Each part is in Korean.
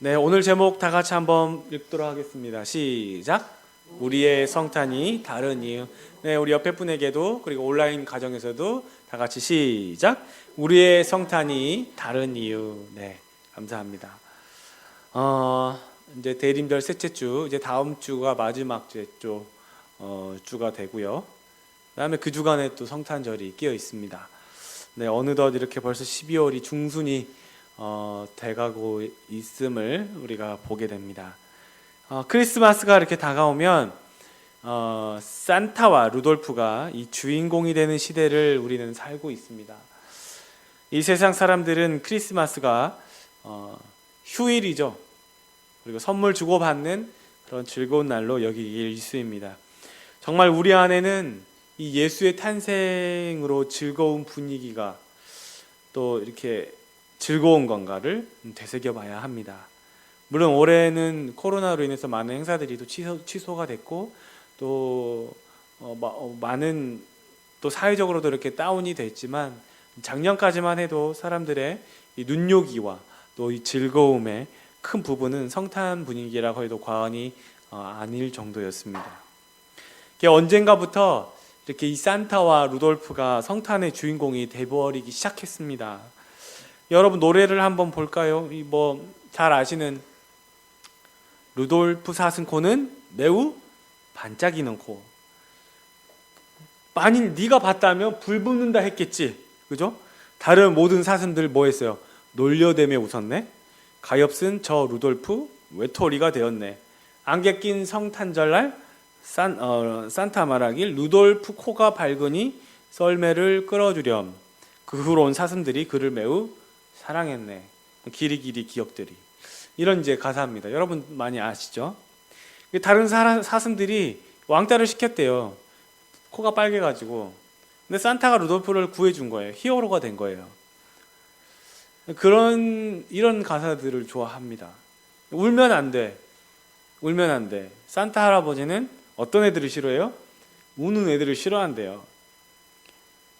네, 오늘 제목 다 같이 한번 읽도록 하겠습니다. 시작. 우리의 성탄이 다른 이유. 네, 우리 옆에 분에게도 그리고 온라인 가정에서도 다 같이 시작. 우리의 성탄이 다른 이유. 네, 감사합니다. 이제 대림절 셋째 주, 이제 다음 주가 마지막 주가 되고요. 그다음에 그 주간에 또 성탄절이 끼어 있습니다. 네, 어느덧 이렇게 벌써 12월이 중순이 돼가고 있음을 우리가 보게 됩니다. 크리스마스가 이렇게 다가오면 산타와 루돌프가 이 주인공이 되는 시대를 우리는 살고 있습니다. 이 세상 사람들은 크리스마스가 휴일이죠. 그리고 선물 주고받는 그런 즐거운 날로 여기기 일쑤입니다. 정말 우리 안에는 이 예수의 탄생으로 즐거운 분위기가 또 이렇게 즐거운 건가를 되새겨 봐야 합니다. 물론 올해는 코로나로 인해서 많은 행사들이 또 취소가 됐고 또 많은 또 사회적으로도 이렇게 다운이 됐지만 작년까지만 해도 사람들의 이 눈요기와 또 이 즐거움의 큰 부분은 성탄 분위기라고 해도 과언이 아닐 정도였습니다. 언젠가부터 이렇게 이 산타와 루돌프가 성탄의 주인공이 돼버리기 시작했습니다. 여러분 노래를 한번 볼까요? 잘 아시는 루돌프 사슴코는 매우 반짝이는 코. 만일 네가 봤다면 불 붙는다 했겠지, 그죠? 다른 모든 사슴들 뭐 했어요? 놀려대며 웃었네. 가엾은 저 루돌프 외톨이가 되었네. 안개 낀 성탄절날 산타 말하길 루돌프 코가 밝으니 썰매를 끌어주렴. 그 후로 온 사슴들이 그를 매우 사랑했네. 길이길이 기억들이. 이런 이제 가사입니다. 여러분 많이 아시죠? 다른 사슴들이 왕따를 시켰대요. 코가 빨개가지고. 근데 산타가 루돌프를 구해준 거예요. 히어로가 된 거예요. 이런 가사들을 좋아합니다. 울면 안 돼. 울면 안 돼. 산타 할아버지는 어떤 애들을 싫어해요? 우는 애들을 싫어한대요.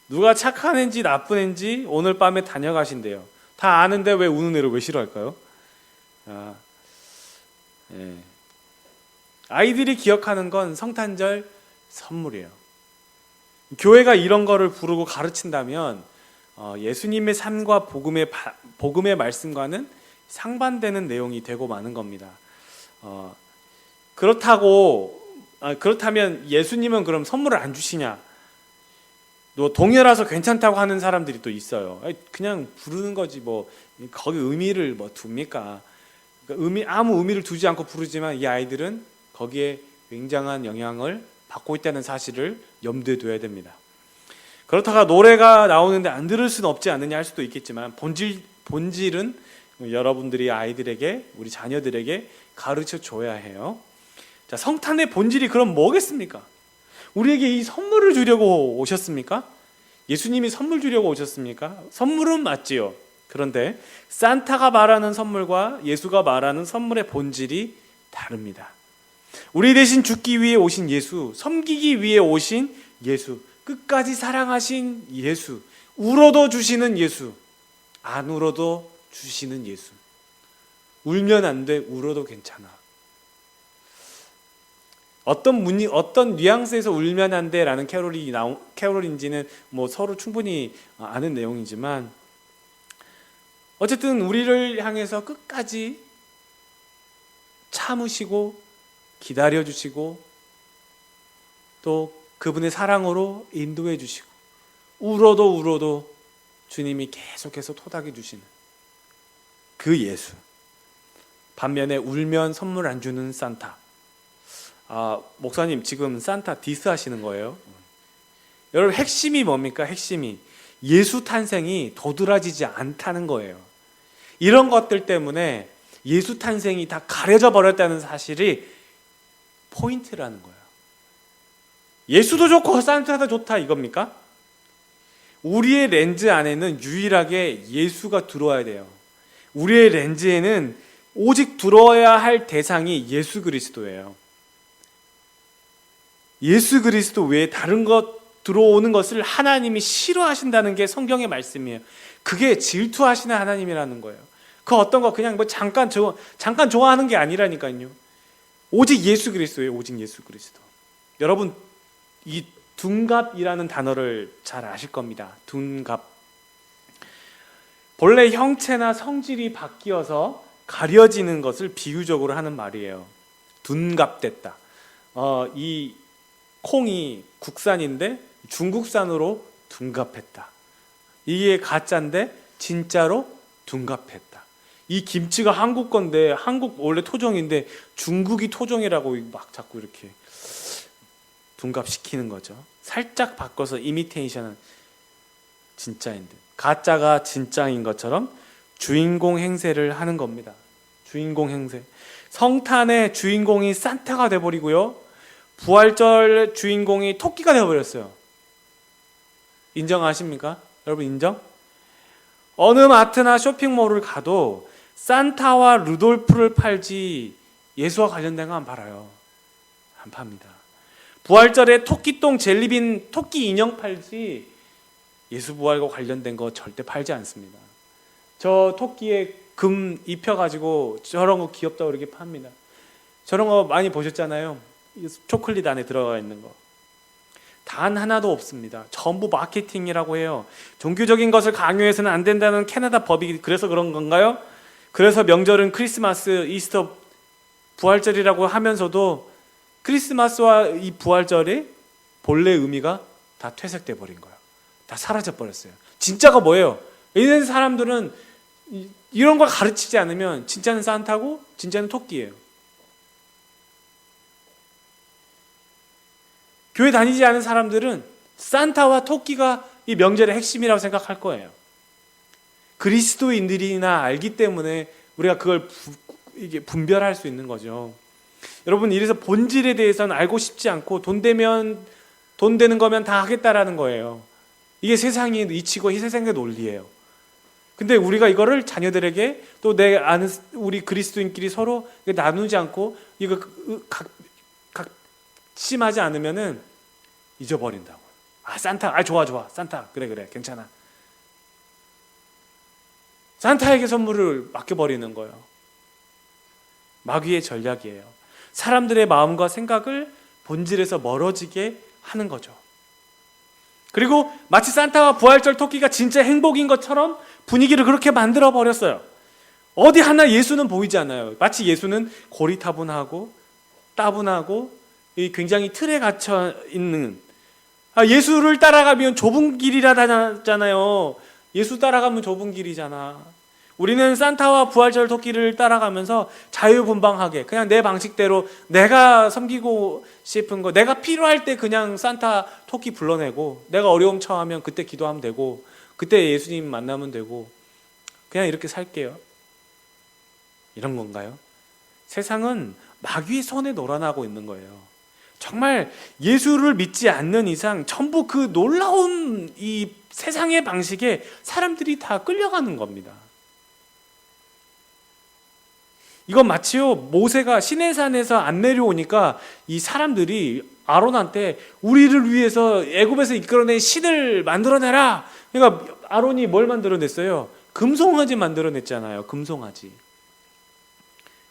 누가 착한 애인지 나쁜 애인지 오늘 밤에 다녀가신대요. 다 아는데 왜 우는 애를 왜 싫어할까요? 예. 아이들이 기억하는 건 성탄절 선물이에요. 교회가 이런 거를 부르고 가르친다면 예수님의 삶과 복음의 말씀과는 상반되는 내용이 되고 마는 겁니다. 그렇다면 예수님은 그럼 선물을 안 주시냐? 동요라서 괜찮다고 하는 사람들이 또 있어요. 그냥 부르는 거지 거기 의미를 둡니까? 아무 의미를 두지 않고 부르지만 이 아이들은 거기에 굉장한 영향을 받고 있다는 사실을 염두에 둬야 됩니다. 그렇다가 노래가 나오는데 안 들을 수는 없지 않느냐 할 수도 있겠지만 본질은 여러분들이 아이들에게, 우리 자녀들에게 가르쳐 줘야 해요. 자, 성탄의 본질이 그럼 뭐겠습니까? 우리에게 이 선물을 주려고 오셨습니까? 예수님이 선물 주려고 오셨습니까? 선물은 맞지요. 그런데 산타가 말하는 선물과 예수가 말하는 선물의 본질이 다릅니다. 우리 대신 죽기 위해 오신 예수, 섬기기 위해 오신 예수, 끝까지 사랑하신 예수, 울어도 주시는 예수, 안 울어도 주시는 예수. 울면 안 돼, 울어도 괜찮아. 어떤 뉘앙스에서 울면 안 돼라는 캐롤인지는 서로 충분히 아는 내용이지만 어쨌든 우리를 향해서 끝까지 참으시고 기다려주시고 또 그분의 사랑으로 인도해 주시고 울어도 주님이 계속해서 토닥여 주시는 그 예수. 반면에 울면 선물 안 주는 산타. 목사님 지금 산타 디스하시는 거예요? 여러분 핵심이 뭡니까? 핵심이 예수 탄생이 도드라지지 않다는 거예요. 이런 것들 때문에 예수 탄생이 다 가려져 버렸다는 사실이 포인트라는 거예요. 예수도 좋고 산타도 좋다 이겁니까? 우리의 렌즈 안에는 유일하게 예수가 들어와야 돼요. 우리의 렌즈에는 오직 들어와야 할 대상이 예수 그리스도예요. 예수 그리스도 외에 다른 것 들어오는 것을 하나님이 싫어하신다는 게 성경의 말씀이에요. 그게 질투하시는 하나님이라는 거예요. 그 어떤 거 그냥 뭐 잠깐 좋아하는 게 아니라니까요. 오직 예수 그리스도예요. 오직 예수 그리스도. 여러분, 이 둔갑이라는 단어를 잘 아실 겁니다. 둔갑. 본래 형체나 성질이 바뀌어서 가려지는 것을 비유적으로 하는 말이에요. 둔갑됐다. 이 콩이 국산인데 중국산으로 둔갑했다. 이게 가짜인데 진짜로 둔갑했다. 이 김치가 한국 건데, 한국 원래 토종인데 중국이 토종이라고 막 자꾸 이렇게 둔갑시키는 거죠. 살짝 바꿔서 이미테이션은 진짜인데, 가짜가 진짜인 것처럼 주인공 행세를 하는 겁니다. 주인공 행세. 성탄의 주인공이 산타가 돼버리고요, 부활절 주인공이 토끼가 되어버렸어요. 인정하십니까? 여러분 인정? 어느 마트나 쇼핑몰을 가도 산타와 루돌프를 팔지 예수와 관련된 거 안 팔아요. 안 팝니다. 부활절에 토끼똥 젤리빈 토끼 인형 팔지 예수 부활과 관련된 거 절대 팔지 않습니다. 저 토끼에 금 입혀가지고 저런 거 귀엽다고 이렇게 팝니다. 저런 거 많이 보셨잖아요. 초콜릿 안에 들어가 있는 거. 단 하나도 없습니다. 전부 마케팅이라고 해요. 종교적인 것을 강요해서는 안 된다는 캐나다 법이 그래서 그런 건가요? 그래서 명절은 크리스마스, 이스터, 부활절이라고 하면서도 크리스마스와 이 부활절의 본래 의미가 다 퇴색돼 버린 거예요. 다 사라져 버렸어요. 진짜가 뭐예요? 이런 사람들은 이런 걸 가르치지 않으면 진짜는 산타고 진짜는 토끼예요. 교회 다니지 않은 사람들은 산타와 토끼가 이 명절의 핵심이라고 생각할 거예요. 그리스도인들이나 알기 때문에 우리가 그걸 이게 분별할 수 있는 거죠. 여러분, 이래서 본질에 대해서는 알고 싶지 않고 돈 되는 거면 다 하겠다라는 거예요. 이게 세상의 이치고 이 세상의 논리예요. 근데 우리가 이거를 자녀들에게 또 내 아는 우리 그리스도인끼리 서로 나누지 않고 이거 각심하지 않으면은 잊어버린다고. 산타, 좋아, 산타, 그래, 괜찮아. 산타에게 선물을 맡겨버리는 거예요. 마귀의 전략이에요. 사람들의 마음과 생각을 본질에서 멀어지게 하는 거죠. 그리고 마치 산타와 부활절 토끼가 진짜 행복인 것처럼 분위기를 그렇게 만들어 버렸어요. 어디 하나 예수는 보이지 않아요. 마치 예수는 고리타분하고 따분하고 굉장히 틀에 갇혀 있는, 예수를 따라가면 좁은 길이라잖아요. 예수 따라가면 좁은 길이잖아. 우리는 산타와 부활절 토끼를 따라가면서 자유분방하게 그냥 내 방식대로 내가 섬기고 싶은 거, 내가 필요할 때 그냥 산타 토끼 불러내고, 내가 어려움 처하면 그때 기도하면 되고, 그때 예수님 만나면 되고, 그냥 이렇게 살게요. 이런 건가요? 세상은 마귀의 손에 놀아나고 있는 거예요. 정말 예수를 믿지 않는 이상 전부 그 놀라운 이 세상의 방식에 사람들이 다 끌려가는 겁니다. 이건 마치요, 모세가 시내산에서 안 내려오니까 이 사람들이 아론한테 우리를 위해서 애굽에서 이끌어낸 신을 만들어내라. 그러니까 아론이 뭘 만들어냈어요? 금송아지 만들어냈잖아요.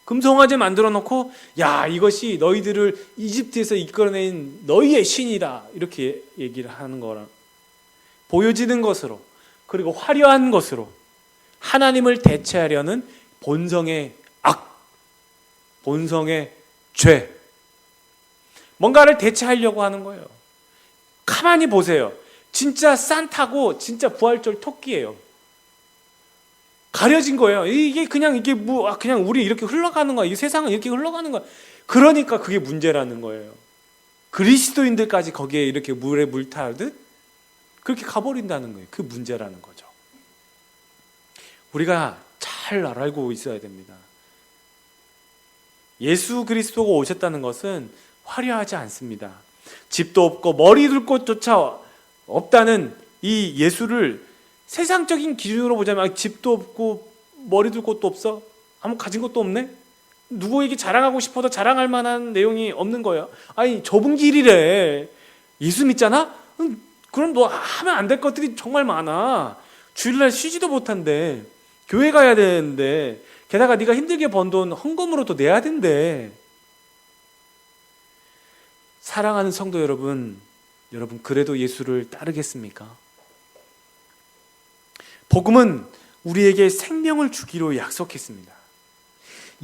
금송아지 만들어 놓고, 야, 이것이 너희들을 이집트에서 이끌어낸 너희의 신이다, 이렇게 얘기를 하는 거랑 보여지는 것으로, 그리고 화려한 것으로 하나님을 대체하려는 본성의 악, 본성의 죄, 뭔가를 대체하려고 하는 거예요. 가만히 보세요. 진짜 산타고 진짜 부활절 토끼예요. 가려진 거예요. 이게 그냥 우리 이렇게 흘러가는 거야. 이 세상은 이렇게 흘러가는 거야. 그러니까 그게 문제라는 거예요. 그리스도인들까지 거기에 이렇게 물에 물 타듯 그렇게 가버린다는 거예요. 그 문제라는 거죠. 우리가 잘 알고 있어야 됩니다. 예수 그리스도가 오셨다는 것은 화려하지 않습니다. 집도 없고 머리 둘 곳조차 없다는 이 예수를 세상적인 기준으로 보자면, 집도 없고 머리 둘 곳도 없어? 아무 가진 것도 없네? 누구에게 자랑하고 싶어도 자랑할 만한 내용이 없는 거예요. 아니, 좁은 길이래. 예수 믿잖아? 그럼 너 하면 안 될 것들이 정말 많아. 주일날 쉬지도 못한대. 교회 가야 되는데, 게다가 네가 힘들게 번 돈 헌금으로 또 내야 된대. 사랑하는 성도 여러분, 그래도 예수를 따르겠습니까? 복음은 우리에게 생명을 주기로 약속했습니다.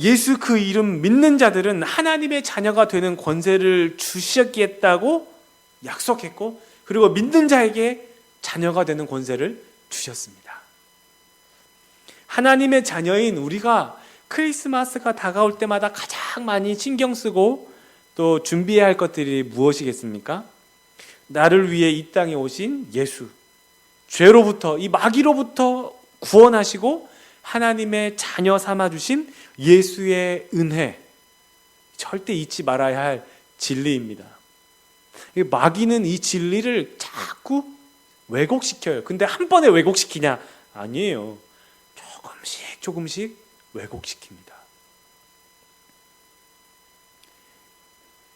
예수 그 이름 믿는 자들은 하나님의 자녀가 되는 권세를 주시겠다고 약속했고, 그리고 믿는 자에게 자녀가 되는 권세를 주셨습니다. 하나님의 자녀인 우리가 크리스마스가 다가올 때마다 가장 많이 신경 쓰고 또 준비해야 할 것들이 무엇이겠습니까? 나를 위해 이 땅에 오신 예수, 죄로부터, 이 마귀로부터 구원하시고 하나님의 자녀 삼아주신 예수의 은혜, 절대 잊지 말아야 할 진리입니다. 마귀는 이 진리를 자꾸 왜곡시켜요. 근데 한 번에 왜곡시키냐? 아니에요. 조금씩 왜곡시킵니다.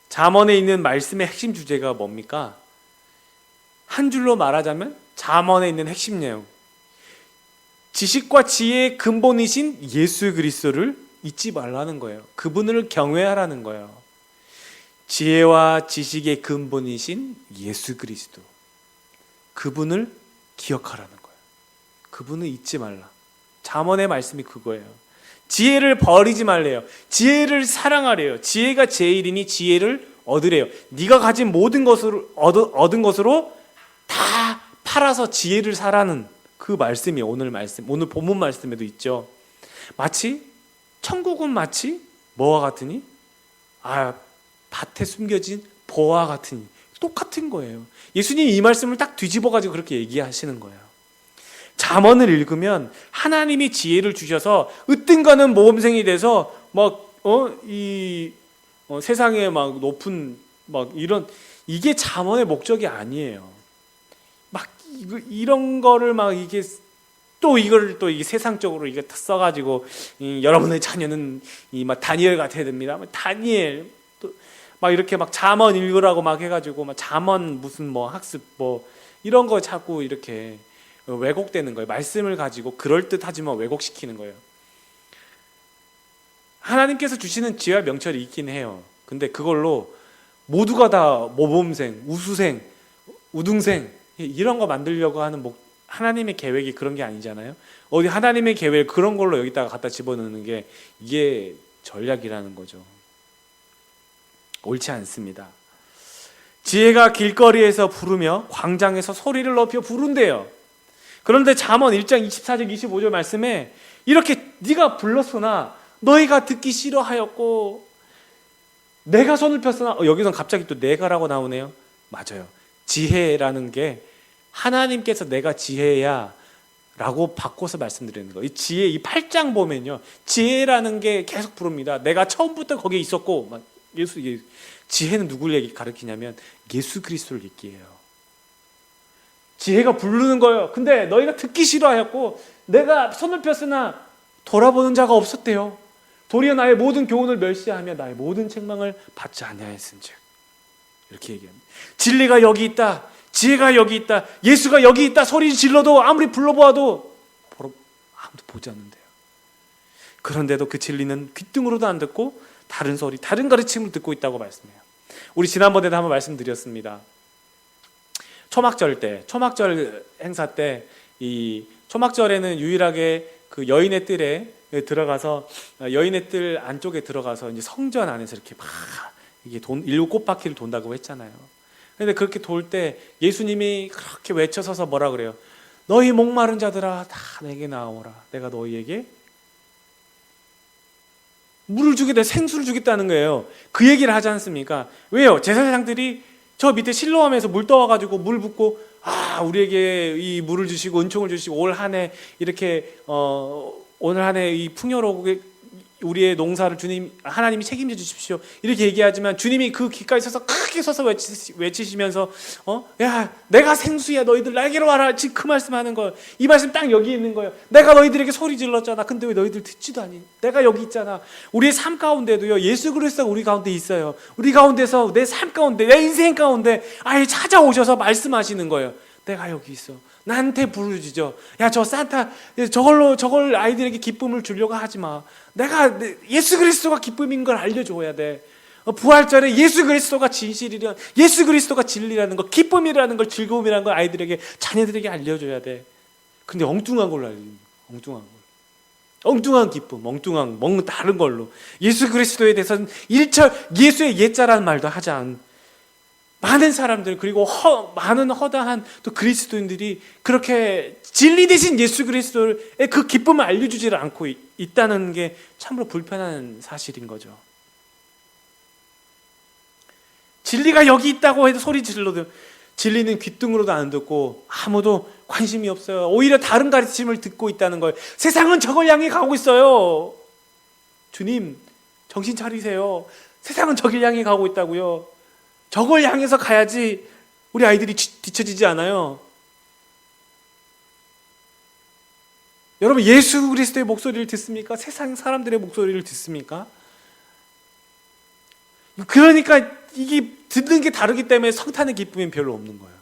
잠언에 있는 말씀의 핵심 주제가 뭡니까? 한 줄로 말하자면 잠언에 있는 핵심 내용, 지식과 지혜의 근본이신 예수 그리스도를 잊지 말라는 거예요. 그분을 경외하라는 거예요. 지혜와 지식의 근본이신 예수 그리스도, 그분을 기억하라는 거예요. 그분을 잊지 말라. 잠언의 말씀이 그거예요. 지혜를 버리지 말래요. 지혜를 사랑하래요. 지혜가 제일이니 지혜를 얻으래요. 네가 가진 모든 것을 얻은 것으로 다 팔아서 지혜를 사라는 그 말씀이 오늘 말씀, 오늘 본문 말씀에도 있죠. 마치 천국은 마치 뭐와 같으니? 밭에 숨겨진 보화 같으니. 똑같은 거예요. 예수님이 이 말씀을 딱 뒤집어가지고 그렇게 얘기하시는 거예요. 잠언을 읽으면 하나님이 지혜를 주셔서 으뜸가는 모범생이 돼서 세상에 막 높은 이런, 이게 잠언의 목적이 아니에요. 이런 거를 이게 또 이걸 또 이게 세상적으로 이게 써가지고 여러분의 자녀는 다니엘 같아야 됩니다. 다니엘 또 이렇게 잠언 읽으라고 해가지고 잠언 무슨 학습 이런 거 자꾸 이렇게 왜곡되는 거예요. 말씀을 가지고 그럴듯하지만 왜곡시키는 거예요. 하나님께서 주시는 지혜와 명철이 있긴 해요. 근데 그걸로 모두가 다 모범생, 우수생, 우등생 이런 거 만들려고 하는 하나님의 계획이 그런 게 아니잖아요. 어디 하나님의 계획 그런 걸로 여기다가 갖다 집어넣는 게 이게 전략이라는 거죠. 옳지 않습니다. 지혜가 길거리에서 부르며 광장에서 소리를 높여 부른대요. 그런데 잠언 1장 24절 25절 말씀에 이렇게 네가 불렀으나 너희가 듣기 싫어하였고 내가 손을 폈으나 여기서는 갑자기 또 내가라고 나오네요. 맞아요. 지혜라는 게 하나님께서 내가 지혜야 라고 바꿔서 말씀드리는 거예요. 이 지혜, 이 8장 보면요, 지혜라는 게 계속 부릅니다. 내가 처음부터 거기에 있었고 지혜는 누구를 가리키냐면 예수 그리스도를 얘기해요. 지혜가 부르는 거예요. 근데 너희가 듣기 싫어하였고 내가 손을 폈으나 돌아보는 자가 없었대요. 도리어 나의 모든 교훈을 멸시하며 나의 모든 책망을 받지 아니하였은즉. 이렇게 얘기합니다. 진리가 여기 있다, 지혜가 여기 있다, 예수가 여기 있다 소리 질러도 아무리 불러보아도 아무도 보지 않는데요. 그런데도 그 진리는 귓등으로도 안 듣고 다른 소리, 다른 가르침을 듣고 있다고 말씀해요. 우리 지난번에도 한번 말씀드렸습니다. 초막절 행사 때, 이 초막절에는 유일하게 그 여인의 뜰에 들어가서, 여인의 뜰 안쪽에 들어가서 이제 성전 안에서 이렇게 이게 7꽃바퀴를 돈다고 했잖아요. 근데 그렇게 돌 때 예수님이 그렇게 외쳐서서 뭐라 그래요? 너희 목마른 자들아 다 내게 나오라. 내가 너희에게 물을 주겠다, 생수를 주겠다는 거예요. 그 얘기를 하지 않습니까? 왜요? 제사장들이 저 밑에 실로암에서 물 떠와가지고 물 붓고 우리에게 이 물을 주시고 은총을 주시고 올 한 해 이렇게 오늘 한 해 이 풍요롭게 우리의 농사를 하나님이 책임져 주십시오 이렇게 얘기하지만 주님이 그 귓가에 서서 크게 서서 외치시면서 야 내가 생수야 너희들 나에게로 와라. 지금 그 말씀하는 거예요. 이 말씀 딱 여기 있는 거예요. 내가 너희들에게 소리 질렀잖아. 근데 왜 너희들 듣지도 않니? 내가 여기 있잖아. 우리의 삶 가운데도요 예수 그리스도가 우리 가운데 있어요. 우리 가운데서 내 삶 가운데 내 인생 가운데 아예 찾아오셔서 말씀하시는 거예요. 내가 여기 있어. 나한테 부르짖어. 야, 저 산타 저걸 아이들에게 기쁨을 주려고 하지 마. 내가 예수 그리스도가 기쁨인 걸 알려줘야 돼. 부활절에 예수 그리스도가 진실이란, 예수 그리스도가 진리라는 거, 기쁨이라는 걸, 즐거움이라는 걸 아이들에게, 자녀들에게 알려줘야 돼. 근데 엉뚱한 걸로 알려줍니다. 엉뚱한 기쁨, 엉뚱한 다른 걸로. 예수 그리스도에 대해서는 예수의 옛자라는 말도 하지 않은 많은 사람들, 그리고 많은 허다한 또 그리스도인들이 그렇게 진리 대신 예수 그리스도의 그 기쁨을 알려주지를 않고 있다는 게 참으로 불편한 사실인 거죠. 진리가 여기 있다고 해도 소리 질러도 진리는 귓등으로도 안 듣고 아무도 관심이 없어요. 오히려 다른 가르침을 듣고 있다는 거예요. 세상은 저걸 향해 가고 있어요. 주님, 정신 차리세요. 세상은 저길 향해 가고 있다고요. 저걸 향해서 가야지 우리 아이들이 뒤처지지 않아요. 여러분, 예수 그리스도의 목소리를 듣습니까? 세상 사람들의 목소리를 듣습니까? 그러니까 이게 듣는 게 다르기 때문에 성탄의 기쁨이 별로 없는 거예요.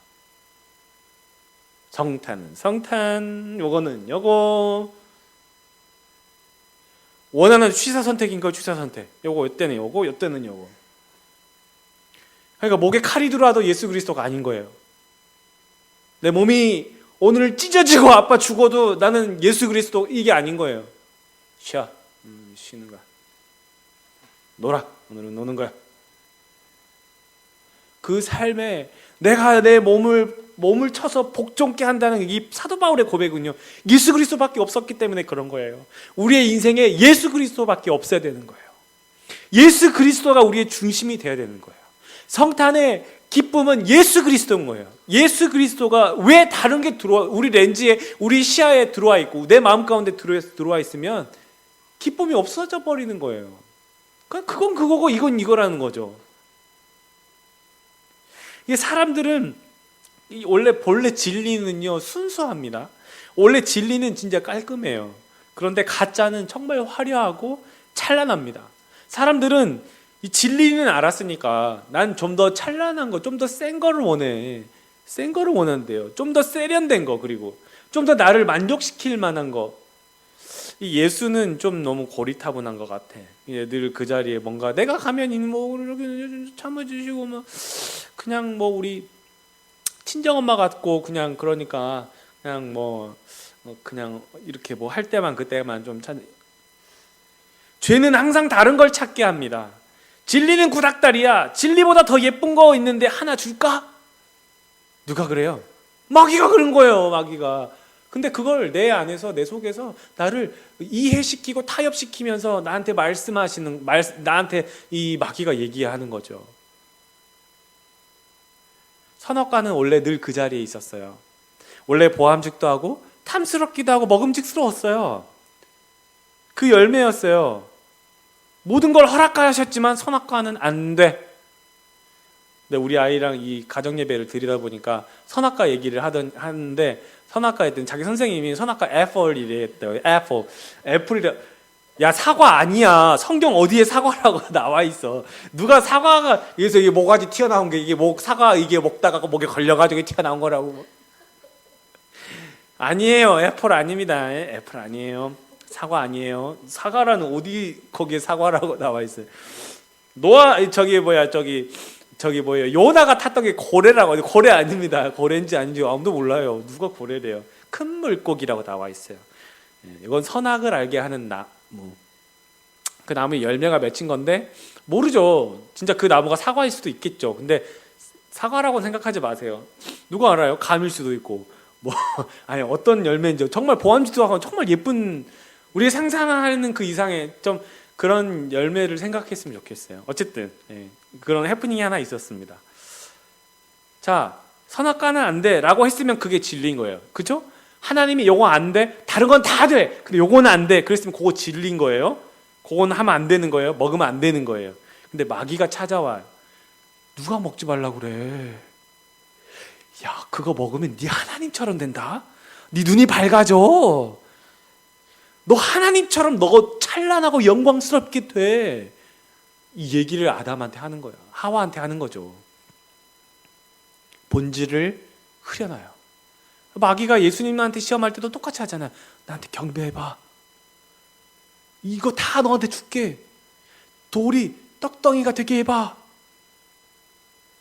성탄은 성탄, 요거는 요거. 원하는 취사 선택인 거 취사 선택. 요거 이때는 요거, 이때는 요거. 그러니까 목에 칼이 들어와도 예수 그리스도가 아닌 거예요. 내 몸이 오늘 찢어지고 아빠 죽어도 나는 예수 그리스도 이게 아닌 거예요. 쉬는 거야. 놀아. 오늘은 노는 거야. 그 삶에 내가 내 몸을 쳐서 복종케 한다는 이 사도 바울의 고백은요, 예수 그리스도밖에 없었기 때문에 그런 거예요. 우리의 인생에 예수 그리스도밖에 없어야 되는 거예요. 예수 그리스도가 우리의 중심이 되어야 되는 거예요. 성탄의 기쁨은 예수 그리스도인 거예요. 예수 그리스도가 왜 다른 게 우리 렌즈에, 우리 시야에 들어와 있고 내 마음 가운데 들어와 있으면 기쁨이 없어져 버리는 거예요. 그건 그거고 이건 이거라는 거죠. 이게 사람들은 원래 진리는요 순수합니다. 원래 진리는 진짜 깔끔해요. 그런데 가짜는 정말 화려하고 찬란합니다. 사람들은 이 진리는 알았으니까 난 좀 더 찬란한 거, 좀 더 센 거를 원해. 센 거를 원한대요. 좀 더 세련된 거, 그리고 좀 더 나를 만족시킬 만한 거. 이 예수는 좀 너무 고리타분한 것 같아. 늘 그 자리에 뭔가 내가 가면 뭐 이렇게 참아주시고 뭐 그냥 뭐 우리 친정엄마 같고 그냥 그러니까 그냥 뭐 그냥 이렇게 뭐 할 때만 그때만 좀 죄는 항상 다른 걸 찾게 합니다. 진리는 구닥다리야. 진리보다 더 예쁜 거 있는데 하나 줄까? 누가 그래요? 마귀가 그런 거예요. 마귀가. 근데 그걸 내 안에서, 내 속에서 나를 이해시키고 타협시키면서 나한테 나한테 이 마귀가 얘기하는 거죠. 선악과는 원래 늘 그 자리에 있었어요. 원래 보암직도 하고 탐스럽기도 하고 먹음직스러웠어요. 그 열매였어요. 모든 걸 허락하셨지만 선악과는 안 돼. 근데 우리 아이랑 이 가정 예배를 드리다 보니까 선악과 얘기를 하는데 선악과 했더니 자기 선생님이 선악과 애플이래 했대요. 애플이래. 야, 사과 아니야. 성경 어디에 사과라고 나와 있어. 누가 사과가 여기서 이게 모가지 튀어나온 게 이게 사과 이게 먹다가 목에 걸려가지고 튀어나온 거라고. 아니에요. 애플 아닙니다. 애플 아니에요. 사과 아니에요. 사과라는 어디 거기에 사과라고 나와 있어요. 요나가 탔던 게 고래라고. 고래 아닙니다. 고래인지 아닌지 아무도 몰라요. 누가 고래래요. 큰 물고기라고 나와 있어요. 이건 선악을 알게 하는 나무. 그 나무에 열매가 맺힌 건데 모르죠. 진짜 그 나무가 사과일 수도 있겠죠. 근데 사과라고 생각하지 마세요. 누가 알아요? 감일 수도 있고 아니 어떤 열매인지 정말 보암직도 하고 정말 예쁜 우리가 상상하는 그 이상의 좀 그런 열매를 생각했으면 좋겠어요. 어쨌든 그런 해프닝이 하나 있었습니다. 자, 선악과는 안 돼 라고 했으면 그게 진리인 거예요. 그렇죠? 하나님이 요거 안 돼, 다른 건 다 돼, 근데 요거는 안 돼, 그랬으면 그거 진리인 거예요. 그건 하면 안 되는 거예요. 먹으면 안 되는 거예요. 근데 마귀가 찾아와요. 누가 먹지 말라고 그래. 야, 그거 먹으면 네 하나님처럼 된다. 네 눈이 밝아져. 너 하나님처럼 너 찬란하고 영광스럽게 돼. 이 얘기를 아담한테 하는 거야. 하와한테 하는 거죠. 본질을 흐려놔요. 마귀가 예수님한테 시험할 때도 똑같이 하잖아요. 나한테 경배해봐. 이거 다 너한테 줄게. 돌이 떡덩이가 되게 해봐.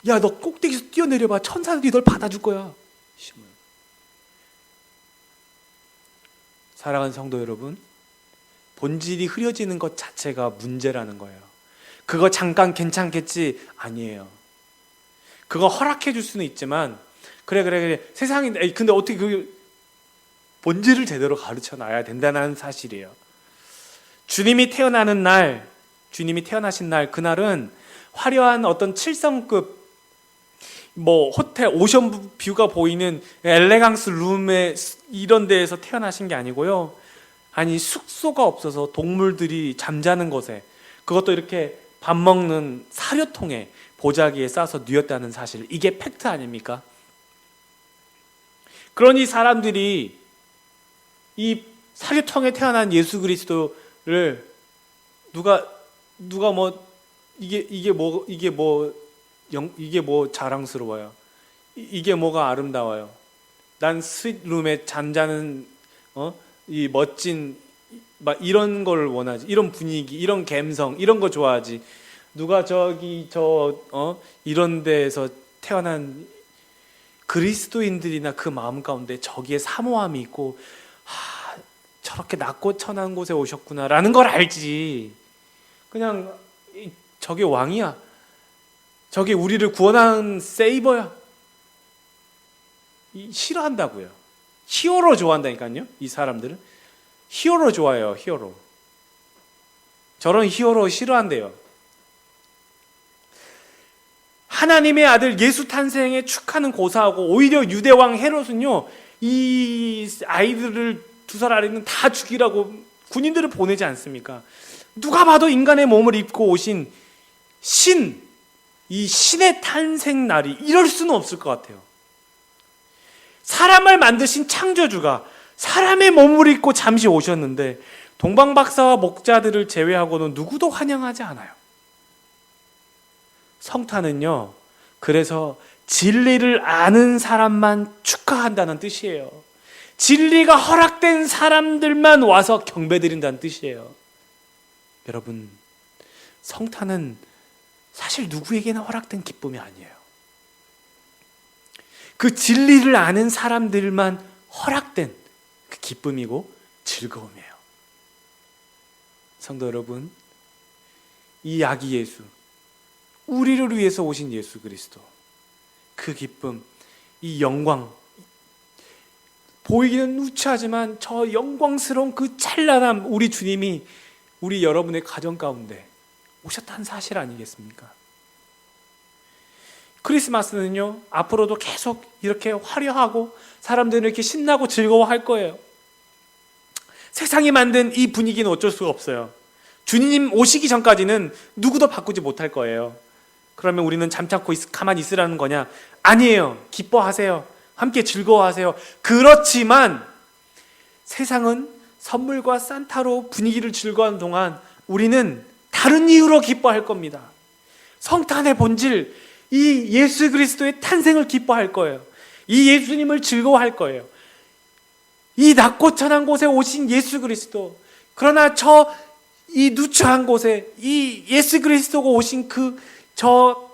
야, 너 꼭대기에서 뛰어내려봐. 천사들이 널 받아줄 거야. 사랑하는 성도 여러분, 본질이 흐려지는 것 자체가 문제라는 거예요. 그거 잠깐 괜찮겠지? 아니에요. 그거 허락해 줄 수는 있지만 그래 세상이 근데 어떻게 그 본질을 제대로 가르쳐 놔야 된다는 사실이에요. 주님이 태어나는 날, 주님이 태어나신 날, 그날은 화려한 어떤 7성급 호텔 오션 뷰가 보이는 엘레강스 룸에 이런 데에서 태어나신 게 아니고요. 아니, 숙소가 없어서 동물들이 잠자는 곳에, 그것도 이렇게 밥 먹는 사료통에 보자기에 싸서 누웠다는 사실, 이게 팩트 아닙니까? 그러니 사람들이 이 사료통에 태어난 예수 그리스도를 누가 이게 뭐 자랑스러워요. 이게 뭐가 아름다워요. 난 스윗룸에 잠자는 이 멋진 이런 걸 원하지. 이런 분위기, 이런 감성, 이런 거 좋아하지. 누가 이런 데에서 태어난 그리스도인들이나 그 마음 가운데 저기에 사모함이 있고, 저렇게 낮고 천한 곳에 오셨구나라는 걸 알지. 그냥 저게 왕이야. 저게 우리를 구원한 세이버야. 싫어한다고요. 히어로 좋아한다니까요. 이 사람들은 히어로 좋아해요. 히어로. 저런 히어로 싫어한대요. 하나님의 아들 예수 탄생에 축하는 고사하고, 오히려 유대왕 헤롯은요, 이 아이들을 2살 아이는 다 죽이라고 군인들을 보내지 않습니까? 누가 봐도 인간의 몸을 입고 오신 이 신의 탄생 날이 이럴 수는 없을 것 같아요. 사람을 만드신 창조주가 사람의 몸을 입고 잠시 오셨는데, 동방박사와 목자들을 제외하고는 누구도 환영하지 않아요. 성탄은요, 그래서 진리를 아는 사람만 축하한다는 뜻이에요. 진리가 허락된 사람들만 와서 경배드린다는 뜻이에요. 여러분, 성탄은 사실 누구에게나 허락된 기쁨이 아니에요. 그 진리를 아는 사람들만 허락된 그 기쁨이고 즐거움이에요. 성도 여러분, 이 아기 예수, 우리를 위해서 오신 예수 그리스도, 그 기쁨, 이 영광, 보이기는 누추하지만 저 영광스러운 그 찬란함, 우리 주님이 우리 여러분의 가정 가운데 오셨다는 사실 아니겠습니까? 크리스마스는요, 앞으로도 계속 이렇게 화려하고 사람들은 이렇게 신나고 즐거워할 거예요. 세상이 만든 이 분위기는 어쩔 수가 없어요. 주님 오시기 전까지는 누구도 바꾸지 못할 거예요. 그러면 우리는 잠자코 가만히 있으라는 거냐? 아니에요. 기뻐하세요. 함께 즐거워하세요. 그렇지만 세상은 선물과 산타로 분위기를 즐거워하는 동안 우리는 다른 이유로 기뻐할 겁니다. 성탄의 본질, 이 예수 그리스도의 탄생을 기뻐할 거예요. 이 예수님을 즐거워할 거예요. 이 낮고 천한 곳에 오신 예수 그리스도, 그러나 이 누추한 곳에 이 예수 그리스도가 오신 저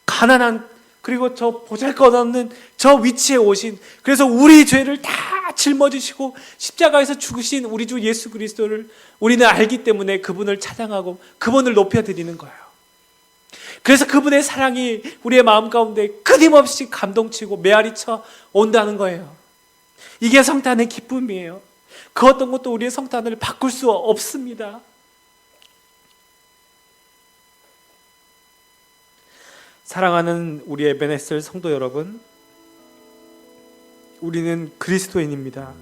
가난한, 그리고 저 보잘것없는 저 위치에 오신, 그래서 우리 죄를 다 짊어지시고 십자가에서 죽으신 우리 주 예수 그리스도를 우리는 알기 때문에 그분을 찬양하고 그분을 높여드리는 거예요. 그래서 그분의 사랑이 우리의 마음 가운데 끊임없이 감동치고 메아리쳐 온다는 거예요. 이게 성탄의 기쁨이에요. 그 어떤 것도 우리의 성탄을 바꿀 수 없습니다. 사랑하는 우리 에베네셀 성도 여러분, 우리는 그리스도인입니다.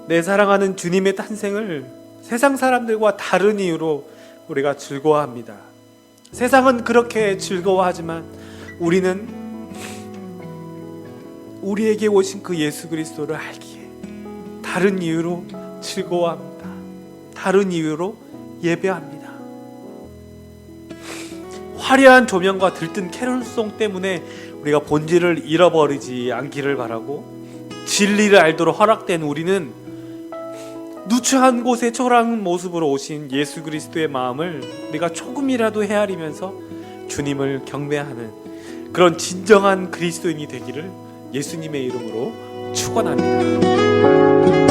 내 사랑하는 주님의 탄생을 세상 사람들과 다른 이유로 우리가 즐거워합니다. 세상은 그렇게 즐거워하지만 우리는 우리에게 오신 그 예수 그리스도를 알기에 다른 이유로 즐거워합니다. 다른 이유로 예배합니다. 화려한 조명과 들뜬 캐롤송 때문에 우리가 본질을 잃어버리지 않기를 바라고, 진리를 알도록 허락된 우리는 누추한 곳에 초라한 모습으로 오신 예수 그리스도의 마음을 우리가 조금이라도 헤아리면서 주님을 경배하는 그런 진정한 그리스도인이 되기를 예수님의 이름으로 축원합니다.